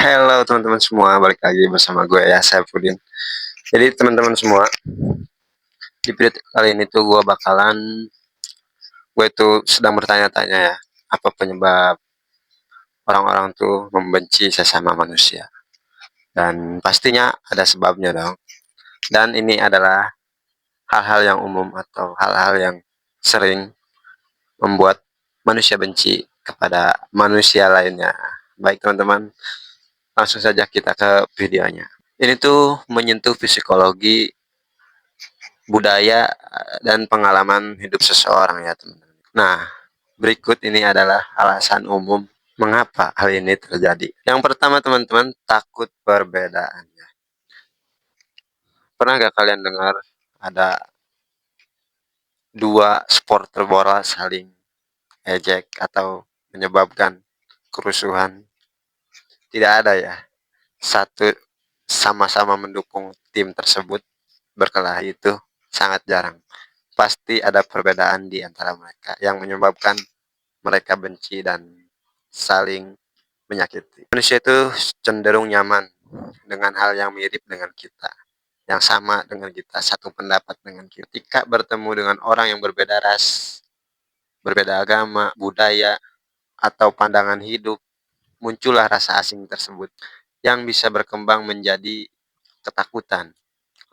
Halo teman-teman semua, balik lagi bersama gue ya, Saifuddin. Jadi teman-teman semua, di video kali ini tuh gue tuh sedang bertanya-tanya ya, apa penyebab orang-orang tuh membenci sesama manusia. Dan pastinya ada sebabnya dong. Dan ini adalah hal-hal yang umum atau hal-hal yang sering membuat manusia benci kepada manusia lainnya. Baik teman-teman, langsung saja kita ke videonya. Ini tuh menyentuh psikologi, budaya, dan pengalaman hidup seseorang ya teman-teman. Nah, berikut ini adalah alasan umum mengapa hal ini terjadi. Yang pertama teman-teman, takut perbedaannya. Pernah gak kalian dengar ada dua supporter bola saling ejek atau menyebabkan kerusuhan? Tidak ada ya. Satu sama-sama mendukung tim tersebut berkelahi, itu sangat jarang. Pasti ada perbedaan di antara mereka yang menyebabkan mereka benci dan saling menyakiti. Manusia itu cenderung nyaman dengan hal yang mirip dengan kita, yang sama dengan kita, satu pendapat dengan kita. Ketika bertemu dengan orang yang berbeda ras, berbeda agama, budaya, atau pandangan hidup, muncullah rasa asing tersebut yang bisa berkembang menjadi ketakutan,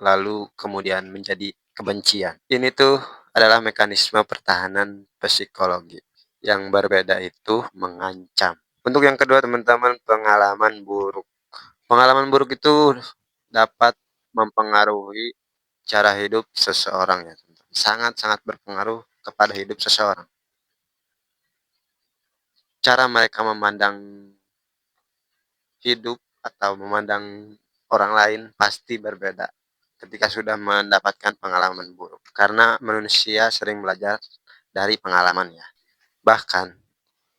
lalu kemudian menjadi kebencian. Ini tuh adalah mekanisme pertahanan psikologi. Yang berbeda itu mengancam. Untuk yang kedua teman-teman, pengalaman buruk. Pengalaman buruk itu dapat mempengaruhi cara hidup seseorang ya. Sangat-sangat berpengaruh kepada hidup seseorang. Cara mereka memandang hidup atau memandang orang lain pasti berbeda ketika sudah mendapatkan pengalaman buruk. Karena manusia sering belajar dari pengalamannya. Bahkan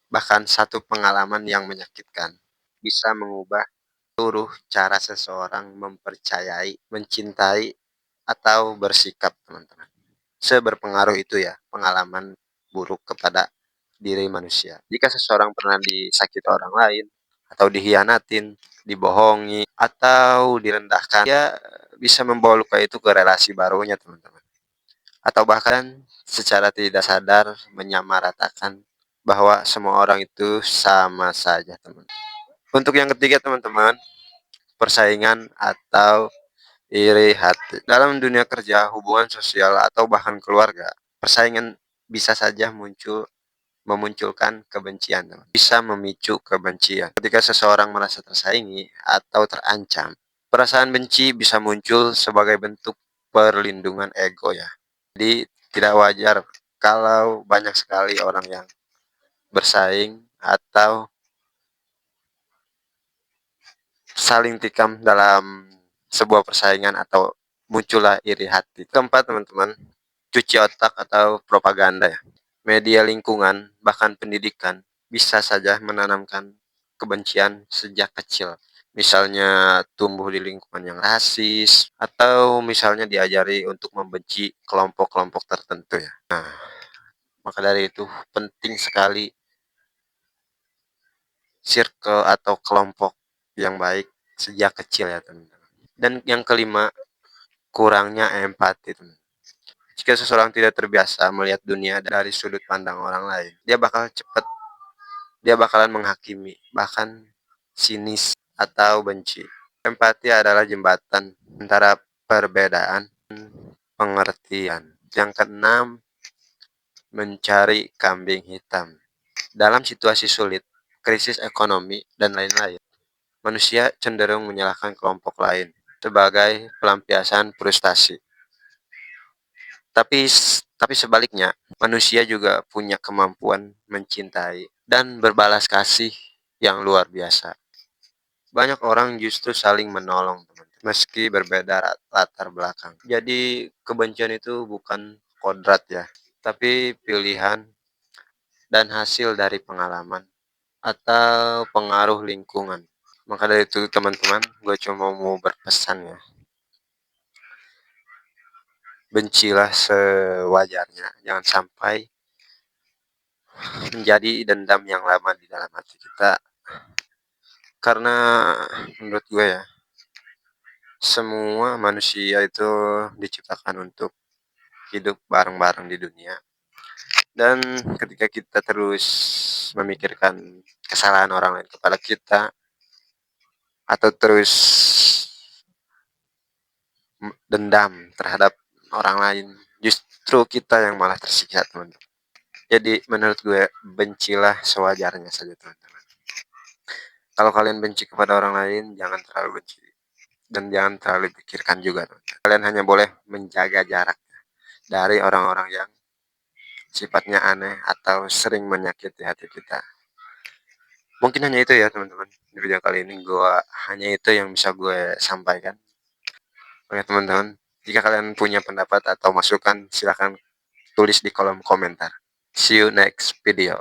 bahkan satu pengalaman yang menyakitkan bisa mengubah seluruh cara seseorang mempercayai, mencintai, atau bersikap, teman-teman. Seberpengaruh itu ya pengalaman buruk kepada diri manusia. Jika seseorang pernah disakiti orang lain, atau dihianatin, dibohongi, atau direndahkan, dia bisa membawa luka itu ke relasi barunya, teman-teman. Atau bahkan secara tidak sadar menyamaratakan bahwa semua orang itu sama saja, teman. Untuk yang ketiga, teman-teman, persaingan atau iri hati. Dalam dunia kerja, hubungan sosial, atau bahkan keluarga, persaingan bisa saja memunculkan kebencian, teman. Bisa memicu kebencian. Ketika seseorang merasa tersaingi atau terancam, perasaan benci bisa muncul sebagai bentuk perlindungan ego ya. Jadi tidak wajar kalau banyak sekali orang yang bersaing atau saling tikam dalam sebuah persaingan atau muncullah iri hati. Keempat, teman-teman, cuci otak atau propaganda ya. Media lingkungan, bahkan pendidikan, bisa saja menanamkan kebencian sejak kecil. Misalnya tumbuh di lingkungan yang rasis, atau misalnya diajari untuk membenci kelompok-kelompok tertentu ya. Nah, maka dari itu penting sekali circle atau kelompok yang baik sejak kecil ya teman-teman. Dan yang kelima, kurangnya empati teman. Jika seseorang tidak terbiasa melihat dunia dari sudut pandang orang lain, dia bakalan menghakimi, bahkan sinis atau benci. Empati adalah jembatan antara perbedaan dan pengertian. Yang keenam, mencari kambing hitam. Dalam situasi sulit, krisis ekonomi, dan lain-lain, manusia cenderung menyalahkan kelompok lain sebagai pelampiasan frustasi. Tapi tapi sebaliknya, manusia juga punya kemampuan mencintai dan berbalas kasih yang luar biasa. Banyak orang justru saling menolong, teman-teman, meski berbeda latar belakang. Jadi kebencian itu bukan kodrat ya, tapi pilihan dan hasil dari pengalaman atau pengaruh lingkungan. Maka dari itu teman-teman, gue cuma mau berpesan ya. Bencilah sewajarnya, jangan sampai menjadi dendam yang lama di dalam hati kita. Karena menurut gue ya, semua manusia itu diciptakan untuk hidup bareng-bareng di dunia. Dan ketika kita terus memikirkan kesalahan orang lain kepada kita, atau terus dendam terhadap orang lain, justru kita yang malah tersiksa, teman-teman. Jadi menurut gue, bencilah sewajarnya saja, teman-teman. Kalau kalian benci kepada orang lain, jangan terlalu benci. Dan jangan terlalu pikirkan juga, teman-teman. Kalian hanya boleh menjaga jarak dari orang-orang yang sifatnya aneh atau sering menyakiti hati kita. Mungkin hanya itu ya, teman-teman. Di video kali ini hanya itu yang bisa gue sampaikan. Oke, teman-teman. Jika kalian punya pendapat atau masukan, silahkan tulis di kolom komentar. See you next video.